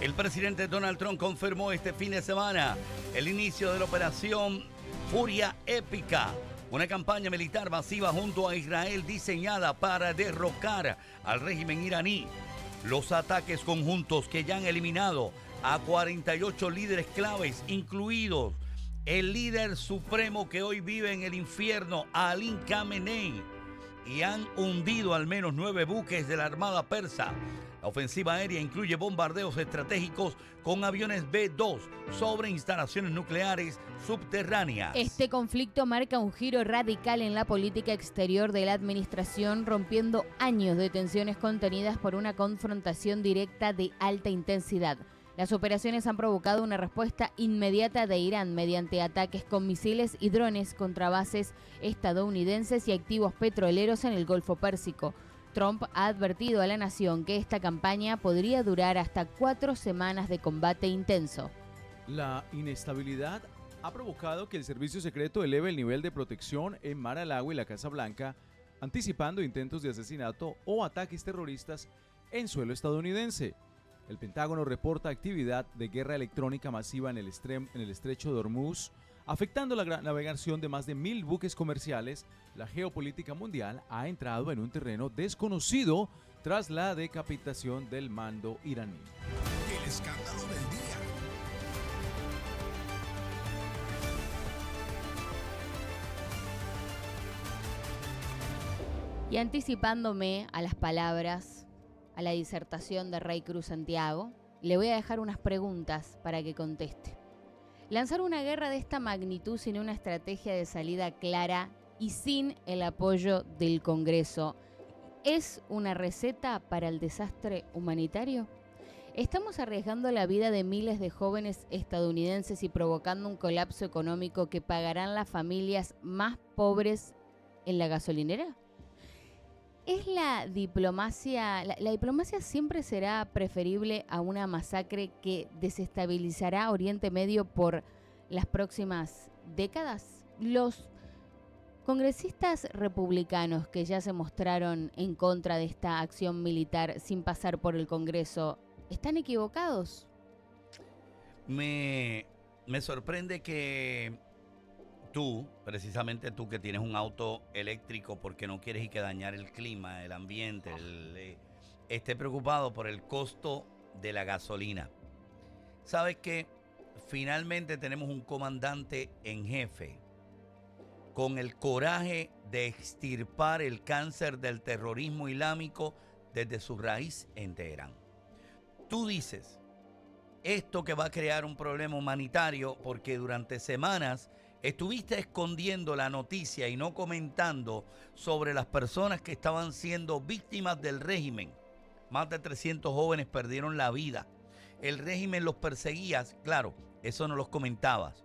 El presidente Donald Trump confirmó este fin de semana el inicio de la operación Furia Épica, una campaña militar masiva junto a Israel diseñada para derrocar al régimen iraní. Los ataques conjuntos que ya han eliminado a 48 líderes claves, incluidos el líder supremo que hoy vive en el infierno, Ali Khamenei, y han hundido al menos 9 buques de la Armada Persa. La ofensiva aérea incluye bombardeos estratégicos con aviones B-2 sobre instalaciones nucleares subterráneas. Este conflicto marca un giro radical en la política exterior de la administración, rompiendo años de tensiones contenidas por una confrontación directa de alta intensidad. Las operaciones han provocado una respuesta inmediata de Irán mediante ataques con misiles y drones contra bases estadounidenses y activos petroleros en el Golfo Pérsico. Trump ha advertido a la nación que esta campaña podría durar hasta 4 semanas de combate intenso. La inestabilidad ha provocado que el servicio secreto eleve el nivel de protección en Mar-a-Lago y la Casa Blanca, anticipando intentos de asesinato o ataques terroristas en suelo estadounidense. El Pentágono reporta actividad de guerra electrónica masiva en el estrecho de Hormuz, afectando la navegación de más de 1,000 buques comerciales. La geopolítica mundial ha entrado en un terreno desconocido tras la decapitación del mando iraní. El escándalo del día. Y anticipándome a las palabras, a la disertación de Rey Cruz Santiago, le voy a dejar unas preguntas para que conteste. Lanzar una guerra de esta magnitud sin una estrategia de salida clara y sin el apoyo del Congreso, ¿es una receta para el desastre humanitario? ¿Estamos arriesgando la vida de miles de jóvenes estadounidenses y provocando un colapso económico que pagarán las familias más pobres en la gasolinera? ¿Es la diplomacia siempre será preferible a una masacre que desestabilizará Oriente Medio por las próximas décadas? Los congresistas republicanos que ya se mostraron en contra de esta acción militar sin pasar por el Congreso, ¿están equivocados? Me sorprende que precisamente tú que tienes un auto eléctrico porque no quieres y que dañar el clima, el ambiente, esté preocupado por el costo de la gasolina. ¿Sabes qué? Finalmente tenemos un comandante en jefe con el coraje de extirpar el cáncer del terrorismo islámico desde su raíz en Teherán. Tú dices, esto que va a crear un problema humanitario porque durante semanas estuviste escondiendo la noticia y no comentando sobre las personas que estaban siendo víctimas del régimen. Más de 300 jóvenes perdieron la vida. El régimen los perseguía, claro, eso no los comentabas.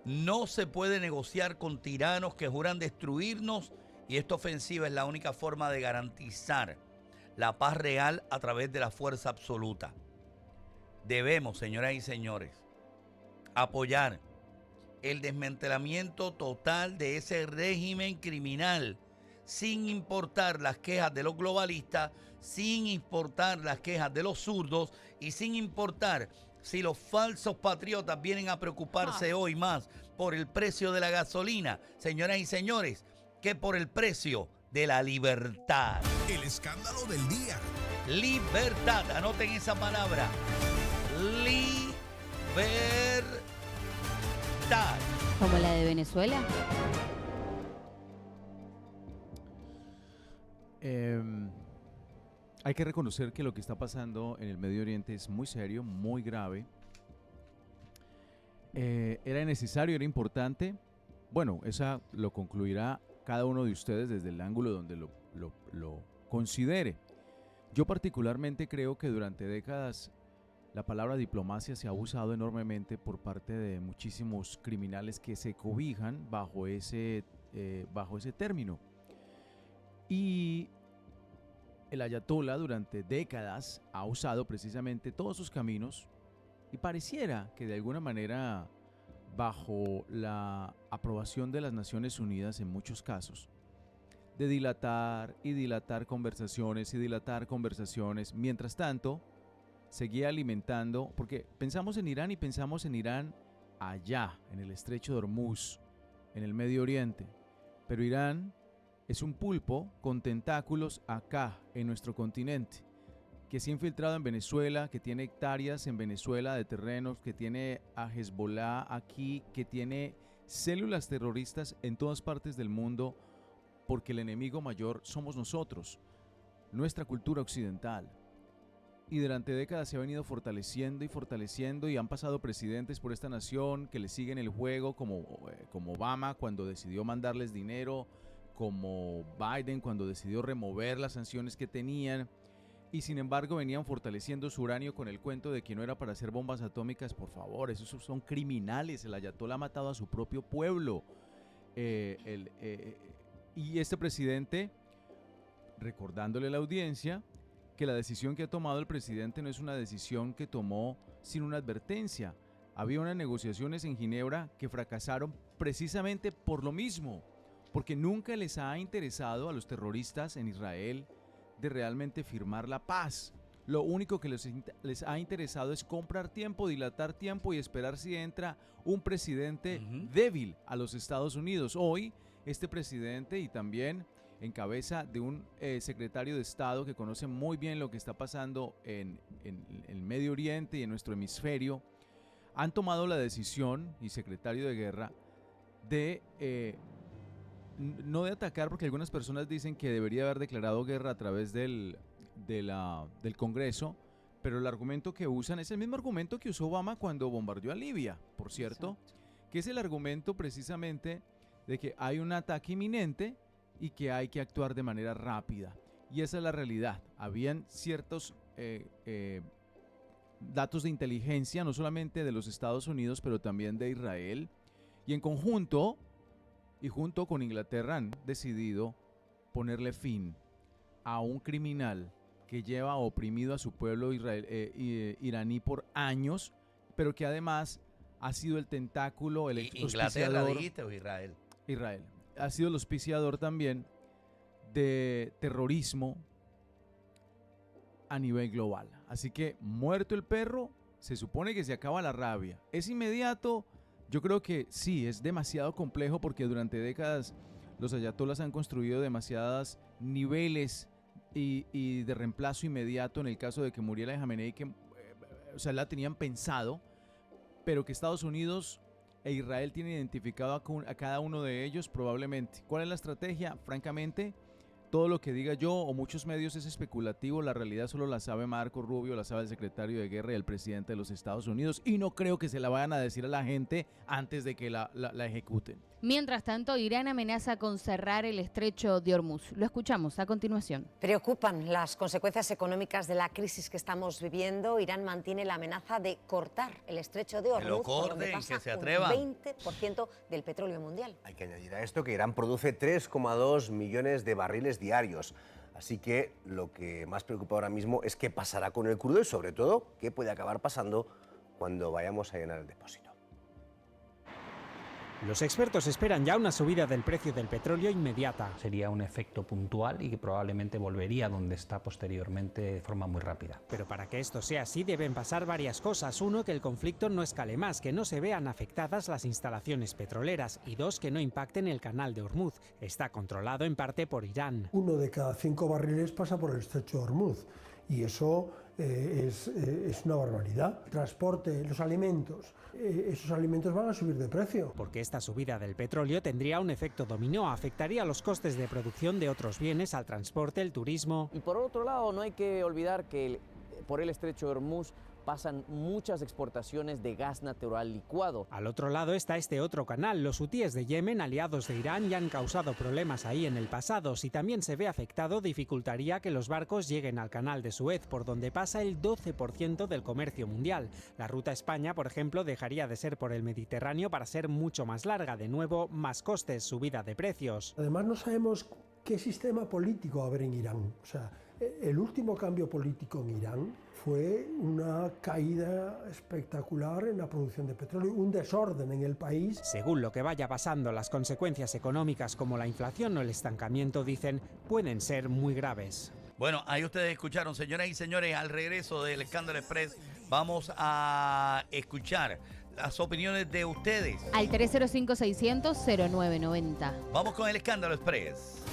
No se puede negociar con tiranos que juran destruirnos y esta ofensiva es la única forma de garantizar la paz real a través de la fuerza absoluta. Debemos, señoras y señores, apoyar el desmantelamiento total de ese régimen criminal, sin importar las quejas de los globalistas, sin importar las quejas de los zurdos y sin importar si los falsos patriotas vienen a preocuparse hoy más por el precio de la gasolina, señoras y señores, que por el precio de la libertad. El escándalo del día. Libertad, anoten esa palabra. Libertad. ¿Como la de Venezuela? Hay que reconocer que lo que está pasando en el Medio Oriente es muy serio, muy grave. Era necesario, era importante. Bueno, esa lo concluirá cada uno de ustedes desde el ángulo donde lo considere. Yo particularmente creo que durante décadas la palabra diplomacia se ha usado enormemente por parte de muchísimos criminales que se cobijan bajo ese término. Y el ayatolá durante décadas ha usado precisamente todos sus caminos y pareciera que de alguna manera, bajo la aprobación de las Naciones Unidas en muchos casos, de dilatar y dilatar conversaciones y dilatar conversaciones. Mientras tanto, seguía alimentando, porque pensamos en Irán y pensamos en Irán allá, en el estrecho de Hormuz, en el Medio Oriente, pero Irán es un pulpo con tentáculos acá, en nuestro continente, que se ha infiltrado en Venezuela, que tiene hectáreas en Venezuela de terrenos, que tiene a Hezbollah aquí, que tiene células terroristas en todas partes del mundo, porque el enemigo mayor somos nosotros, nuestra cultura occidental. Y durante décadas se ha venido fortaleciendo y fortaleciendo, y han pasado presidentes por esta nación que le siguen el juego, como Obama cuando decidió mandarles dinero, como Biden cuando decidió remover las sanciones que tenían, y sin embargo venían fortaleciendo su uranio con el cuento de que no era para hacer bombas atómicas. Por favor, esos son criminales. El ayatolá ha matado a su propio pueblo. Y este presidente, recordándole a la audiencia que la decisión que ha tomado el presidente no es una decisión que tomó sin una advertencia. Había unas negociaciones en Ginebra que fracasaron precisamente por lo mismo, porque nunca les ha interesado a los terroristas en Israel de realmente firmar la paz. Lo único que les ha interesado es comprar tiempo, dilatar tiempo y esperar si entra un presidente débil a los Estados Unidos. Hoy, este presidente, y también en cabeza de un secretario de Estado que conoce muy bien lo que está pasando en el Medio Oriente y en nuestro hemisferio, han tomado la decisión, y secretario de Guerra, de no de atacar, porque algunas personas dicen que debería haber declarado guerra a través del Congreso, pero el argumento que usan es el mismo argumento que usó Obama cuando bombardeó a Libia, por cierto. Exacto. Que es el argumento precisamente de que hay un ataque inminente y que hay que actuar de manera rápida. Y esa es la realidad. Habían ciertos datos de inteligencia, no solamente de los Estados Unidos, pero también de Israel, y en conjunto y junto con Inglaterra han decidido ponerle fin a un criminal que lleva oprimido a su pueblo iraní por años, pero que además ha sido el tentáculo, el ¿Inglaterra dijiste o Israel? Israel. Ha sido el auspiciador también de terrorismo a nivel global. Así que, muerto el perro, se supone que se acaba la rabia. ¿Es inmediato? Yo creo que sí, es demasiado complejo, porque durante décadas los ayatolas han construido demasiados niveles y de reemplazo inmediato en el caso de que muriera Jamenei, que la tenían pensado, pero que Estados Unidos e Israel tienen identificado a cada uno de ellos probablemente. ¿Cuál es la estrategia? Francamente, todo lo que diga yo o muchos medios es especulativo. La realidad solo la sabe Marco Rubio, la sabe el secretario de Guerra y el presidente de los Estados Unidos, y no creo que se la vayan a decir a la gente antes de que la ejecuten. Mientras tanto, Irán amenaza con cerrar el estrecho de Hormuz. Lo escuchamos a continuación. Preocupan las consecuencias económicas de la crisis que estamos viviendo. Irán mantiene la amenaza de cortar el estrecho de Hormuz, por donde pasa que se atrevan. un 20% del petróleo mundial. Hay que añadir a esto que Irán produce 3,2 millones de barriles diarios. Así que lo que más preocupa ahora mismo es qué pasará con el crudo y, sobre todo, qué puede acabar pasando cuando vayamos a llenar el depósito. Los expertos esperan ya una subida del precio del petróleo inmediata. Sería un efecto puntual y que probablemente volvería donde está posteriormente de forma muy rápida. Pero para que esto sea así deben pasar varias cosas. Uno, que el conflicto no escale más, que no se vean afectadas las instalaciones petroleras. Y dos, que no impacten el canal de Hormuz. Está controlado en parte por Irán. 1 de cada 5 barriles pasa por el estrecho de Hormuz. Y eso es una barbaridad. El transporte, los alimentos, esos alimentos van a subir de precio. Porque esta subida del petróleo tendría un efecto dominó, afectaría los costes de producción de otros bienes, al transporte, el turismo. Y por otro lado, no hay que olvidar que por el estrecho de Hormuz pasan muchas exportaciones de gas natural licuado. Al otro lado está este otro canal. Los hutíes de Yemen, aliados de Irán, ya han causado problemas ahí en el pasado. Si también se ve afectado, dificultaría que los barcos lleguen al canal de Suez, por donde pasa el 12% del comercio mundial. La ruta a España, por ejemplo, dejaría de ser por el Mediterráneo para ser mucho más larga. De nuevo, más costes, subida de precios. Además, no sabemos qué sistema político va a haber en Irán. O sea, el último cambio político en Irán fue una caída espectacular en la producción de petróleo, un desorden en el país. Según lo que vaya pasando, las consecuencias económicas como la inflación o el estancamiento, dicen, pueden ser muy graves. Bueno, ahí ustedes escucharon, señoras y señores, al regreso del Escándalo Express, vamos a escuchar las opiniones de ustedes. Al 305-600-0990. Vamos con el Escándalo Express.